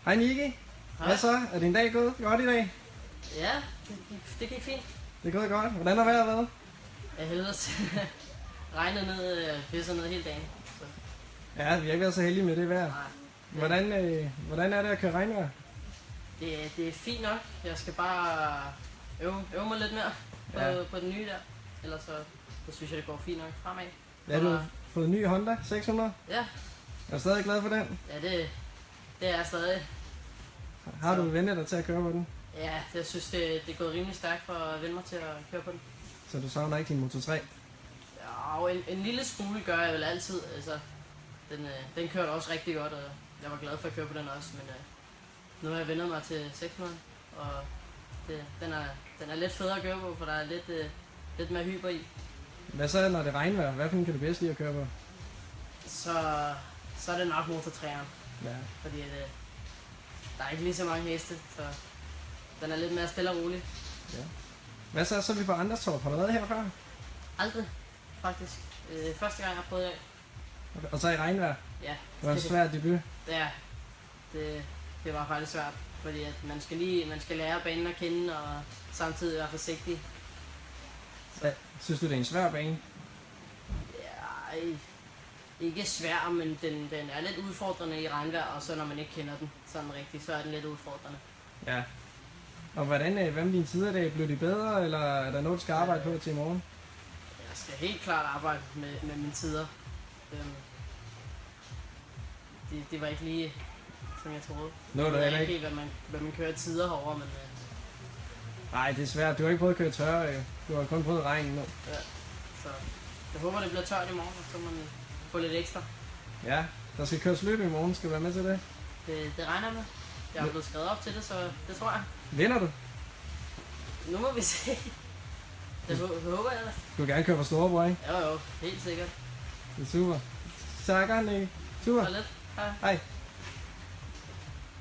Hej Niki. Hvad så? Er din dag gået godt i dag? Ja, det gik fint. Det er gået godt. Hvordan har vejret været? Jeg helvedes. Regnet ned, pisser ned hele dagen. Så, Ja, vi har ikke været så heldige med det vejr. nej, Hvordan er det at køre regnvejr? det er fint nok. Jeg skal bare øve mig lidt mere på den nye der. Ellers så synes jeg, det går fint nok fremad. Ja, du har fået en ny Honda 600. Ja, Er du stadig glad for den? ja det er jeg stadig. Har du vendt dig til at køre på den? Ja, jeg synes, det er gået rimelig stærkt for at vende mig til at køre på den. Så du savner ikke din Moto 3? Ja, og en lille smule gør jeg vel altid. Altså, den kørte også rigtig godt, og jeg var glad for at køre på den også. Men nu har jeg vendt mig til 600, og den er lidt federe at køre på, for der er lidt mere hyper i. Hvad så når det regnvejr? Hvad kan du bedst lide at køre på? Så er det nok Moto 3'eren, Ja. fordi der er ikke lige så mange heste, så den er lidt mere stille og rolig. Ja. Hvad så er vi på Anderstorp? Har du været her før? Aldrig, faktisk. Første gang jeg prøvede af. Og så i regnvejr? Ja, Det var en svær debut. ja, det var faktisk svært, fordi at man skal lære banen at kende og samtidig være forsigtig. Ja. Synes du, det er en svær bane? Ja, ikke svær, men den er lidt udfordrende i regnvejr, og så når man ikke kender den sådan rigtigt, så er den lidt udfordrende. Ja. Og hvad med dine tider i dag? Blev de bedre, eller er der noget, du skal arbejde på til i morgen? Jeg skal helt klart arbejde med mine tider. Det var ikke lige, som jeg troede. Nå, Jeg ved ikke helt, hvad man kører tider herovre, men Nej, det er svært. Du har ikke prøvet at køre tørre, jo. Du har kun prøvet regnen nu. ja. Så jeg håber, det bliver tørt i morgen, og så må man få lidt ekstra. Ja, der skal køres løb i morgen. Skal du være med til det? Det regner jeg med. Jeg er blevet skrevet op til det, så det tror jeg. Vinder du? Nu må vi se. Det håber jeg da. Du vil gerne køre for Storebror, ikke? Jo, helt sikkert. Det er super. Så er jeg gerne, Nicky. Super. Og lidt. Hej. Hej.